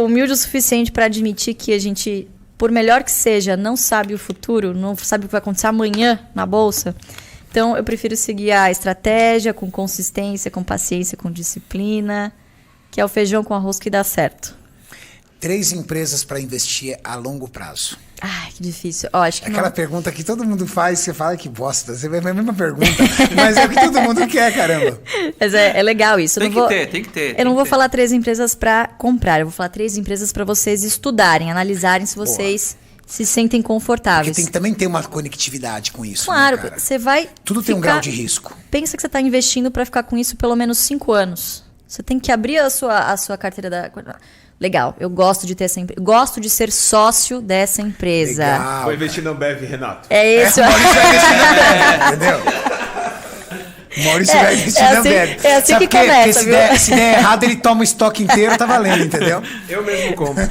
humilde o suficiente para admitir que a gente, por melhor que seja, não sabe o futuro, não sabe o que vai acontecer amanhã na bolsa. Então, eu prefiro seguir a estratégia com consistência, com paciência, com disciplina, que é o feijão com arroz que dá certo. 3 empresas para investir a longo prazo. Ai, que difícil. Acho que aquela pergunta que todo mundo faz, você fala que bosta. Você vê a mesma pergunta, mas é o que todo mundo quer, caramba. Mas é legal isso. Tem que ter. Eu não vou falar 3 empresas para comprar, eu vou falar 3 empresas para vocês estudarem, analisarem se vocês se sentem confortáveis. Porque também tem uma conectividade com isso. Claro, né, você vai. Tudo tem um grau de risco. Pensa que você está investindo para ficar com isso pelo menos 5 anos. Você tem que abrir a sua carteira da. Legal, eu gosto de ter essa empresa. Gosto de ser sócio dessa empresa. Legal, vou investir no Bev, Renato. É isso. O Maurício vai investir na Bev, entendeu? O Maurício vai investir na Bev. É assim que começa, porque se der errado, ele toma o estoque inteiro, tá valendo, entendeu? Eu mesmo compro.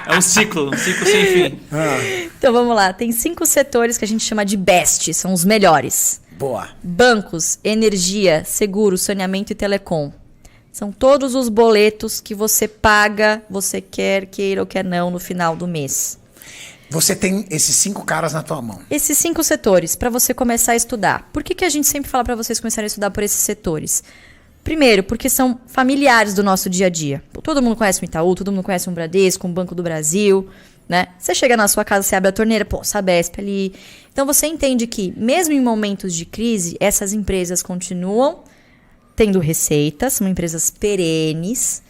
É um ciclo sem fim. Então vamos lá, tem 5 setores que a gente chama de BEST, são os melhores. Boa. Bancos, energia, seguro, saneamento e telecom. São todos os boletos que você paga, você queira ou quer não, no final do mês. Você tem esses 5 caras na tua mão. Esses 5 setores, para você começar a estudar. Por que a gente sempre fala para vocês começarem a estudar por esses setores? Primeiro, porque são familiares do nosso dia a dia. Todo mundo conhece um Itaú, todo mundo conhece um Bradesco, um Banco do Brasil, né? Você chega na sua casa, você abre a torneira, Sabesp ali. Então você entende que, mesmo em momentos de crise, essas empresas continuam tendo receitas, são empresas perenes,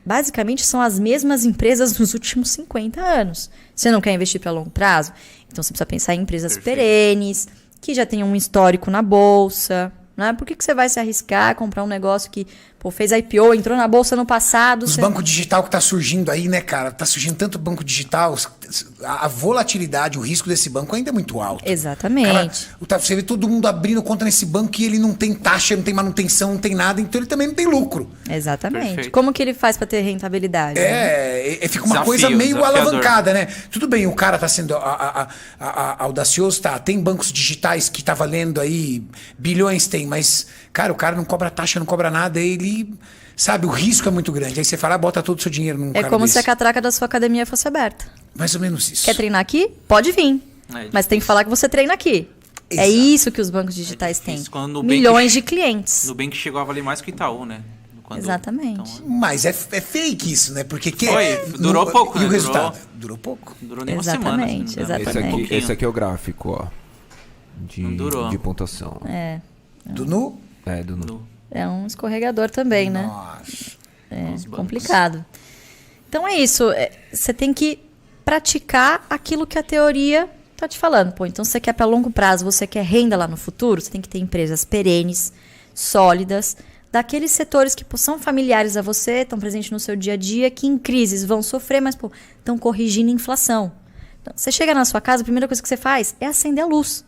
basicamente são as mesmas empresas nos últimos 50 anos. Você não quer investir para longo prazo? Então você precisa pensar em empresas perenes, que já tenham um histórico na bolsa. Né? Por que você vai se arriscar a comprar um negócio que fez IPO, entrou na bolsa no passado? Os bancos digital que tá surgindo aí, né, cara? Tá surgindo tanto banco digital, a volatilidade, o risco desse banco ainda é muito alto. Exatamente. Cara, você vê todo mundo abrindo conta nesse banco e ele não tem taxa, não tem manutenção, não tem nada, então ele também não tem lucro. Exatamente. Perfeito. Como que ele faz para ter rentabilidade? Fica uma coisa meio alavancada, né? Tudo bem, o cara tá sendo audacioso, tá? Tem bancos digitais que tá valendo aí bilhões, mas, cara, o cara não cobra taxa, não cobra nada, ele, sabe, o risco é muito grande. Aí você fala, bota todo o seu dinheiro num cara É como desse. se a catraca da sua academia fosse aberta. Mais ou menos isso. Quer treinar aqui? Pode vir. Mas tem que falar que você treina aqui. Exato. É isso que os bancos digitais têm. Quando o Milhões de clientes. No Nubank chegou a valer mais que o Itaú, né? Exatamente. Mas é fake isso, né? Porque durou pouco, e né? o resultado? Durou pouco. Durou nem uma semana. Assim, Exatamente. Esse aqui é o gráfico, ó. De pontuação. Do Nu? Do Nu. É um escorregador também, né? Nossa. É complicado. Então é isso. Você tem que praticar aquilo que a teoria tá te falando. Então você quer para longo prazo, você quer renda lá no futuro, você tem que ter empresas perenes, sólidas, daqueles setores que são familiares a você, estão presentes no seu dia a dia, que em crises vão sofrer, mas estão corrigindo a inflação. Então, você chega na sua casa, a primeira coisa que você faz é acender a luz.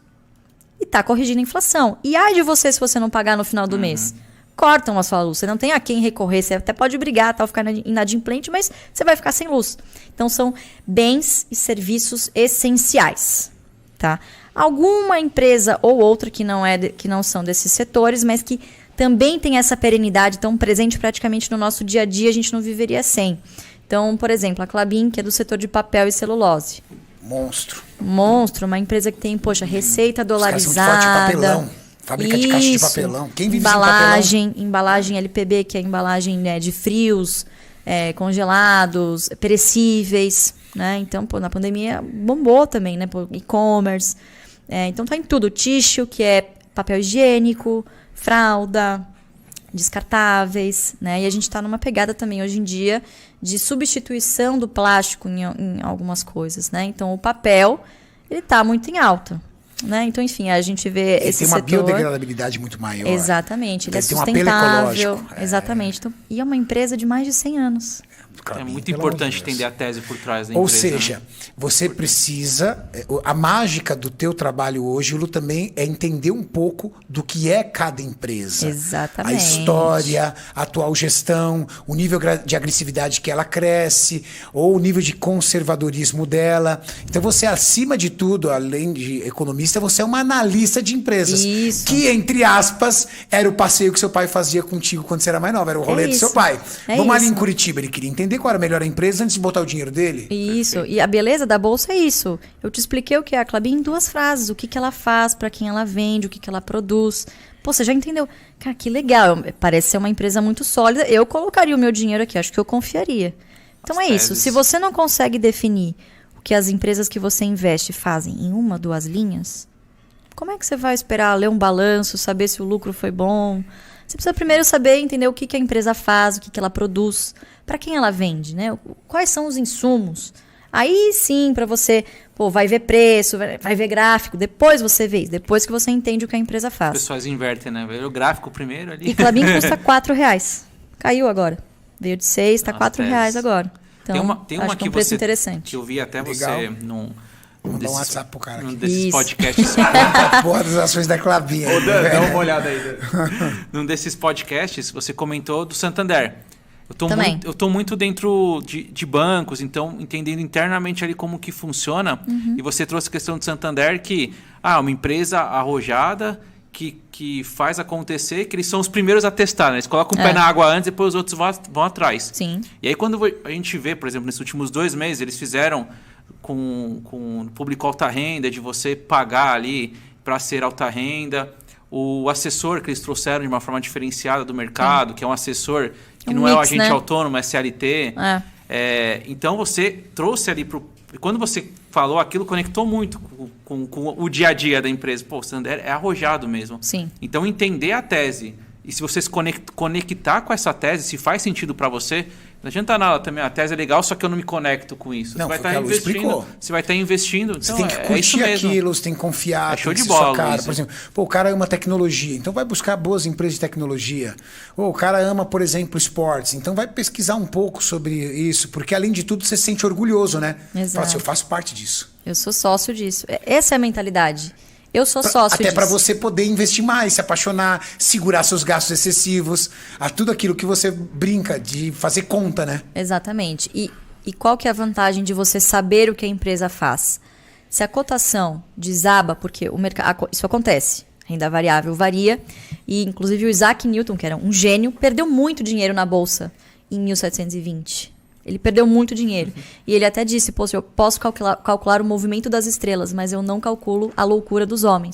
E tá corrigindo a inflação. E ai de você se você não pagar no final do mês. Cortam a sua luz. Você não tem a quem recorrer. Você até pode brigar, ficar inadimplente, mas você vai ficar sem luz. Então, são bens e serviços essenciais. Tá? Alguma empresa ou outra que não são desses setores, mas que também tem essa perenidade tão presente praticamente no nosso dia a dia, a gente não viveria sem. Então, por exemplo, a Klabin, que é do setor de papel e celulose. Monstro, uma empresa que tem, receita dolarizada. Papelão. Fábrica de caixa de papelão. Quem vive sem papelão? Embalagem LPB, que é a embalagem, né, de frios, congelados, perecíveis, né? Então, na pandemia bombou também, né? E-commerce. Então tá em tudo. Tissue, que é papel higiênico, fralda, descartáveis, né? E a gente está numa pegada também hoje em dia de substituição do plástico em algumas coisas, né? Então o papel, ele está muito em alta, né? Então, enfim, a gente vê ele esse tem uma setor... biodegradabilidade muito maior. Exatamente, ele é tem um apelo sustentável. ecológico. Exatamente. Então, e é uma empresa de mais de 100 anos. É muito importante entender a tese por trás da empresa. Ou seja, você precisa... A mágica do teu trabalho hoje, Lu, também é entender um pouco do que é cada empresa. Exatamente. A história, a atual gestão, o nível de agressividade que ela cresce, ou o nível de conservadorismo dela. Então você, acima de tudo, além de economista, você é uma analista de empresas. Isso. Que, entre aspas, era o passeio que seu pai fazia contigo quando você era mais nova. Era o rolê do seu pai. Vamos ali em Curitiba. Ele queria entender qual era a melhor empresa antes de botar o dinheiro dele. Isso. Perfeito. E a beleza da bolsa é isso. Eu te expliquei o que é a Klabin em 2 frases. O que ela faz, para quem ela vende, o que ela produz. Pô, você já entendeu? Cara, que legal. Parece ser uma empresa muito sólida. Eu colocaria o meu dinheiro aqui. Acho que eu confiaria. Então é isso. Se você não consegue definir o que as empresas que você investe fazem em 1, 2 linhas, como é que você vai esperar ler um balanço, saber se o lucro foi bom? Você precisa primeiro saber, entender o que a empresa faz, o que ela produz, para quem ela vende, né? Quais são os insumos. Aí sim, para você, vai ver preço, vai ver gráfico, depois você vê isso, depois que você entende o que a empresa faz. As pessoas invertem, né? Vê o gráfico primeiro ali. E Klabin custa R$4. Caiu agora. Veio de 6, está R$4 agora. Então, tem uma acho que é um preço interessante. Que eu vi até legal. Você Mandar um WhatsApp pro cara aqui. Desses podcasts. Porra das ações da Klabin. Dá uma olhada aí. Num desses podcasts, você comentou do Santander. Eu tô muito dentro de bancos, então entendendo internamente ali como que funciona. E você trouxe a questão do Santander que uma empresa arrojada que faz acontecer, que eles são os primeiros a testar, né? Eles colocam o pé na água antes, depois os outros vão atrás. Sim. E aí quando a gente vê, por exemplo, nesses últimos 2 meses, eles fizeram com o público alta renda, de você pagar ali para ser alta renda. O assessor que eles trouxeram de uma forma diferenciada do mercado, que é um assessor que não é o agente autônomo, é CLT. Então você trouxe ali quando você falou aquilo, conectou muito com o dia a dia da empresa. Pô, o Santander é arrojado mesmo. Sim. Então entender a tese. E se você se conectar com essa tese, se faz sentido para você, não adianta nada também. A tese é legal, só que eu não me conecto com isso. Não, você vai estar investindo. Você vai estar investindo. Você então, tem que curtir aquilo, você tem que confiar. Show de bola, cara. Por exemplo, o cara ama tecnologia, então vai buscar boas empresas de tecnologia. Ou o cara ama, por exemplo, esportes, então vai pesquisar um pouco sobre isso, porque além de tudo você se sente orgulhoso, né? Exato. Fala assim, eu faço parte disso. Eu sou sócio disso. Essa é a mentalidade. Eu sou sócio até para você poder investir mais, se apaixonar, segurar seus gastos excessivos, a tudo aquilo que você brinca de fazer conta, né? Exatamente. E qual que é a vantagem de você saber o que a empresa faz? Se a cotação desaba, porque o mercado, isso acontece, a renda variável varia, e inclusive o Isaac Newton, que era um gênio, perdeu muito dinheiro na bolsa em 1720. Ele perdeu muito dinheiro. E ele até disse, eu posso calcular o movimento das estrelas, mas eu não calculo a loucura dos homens.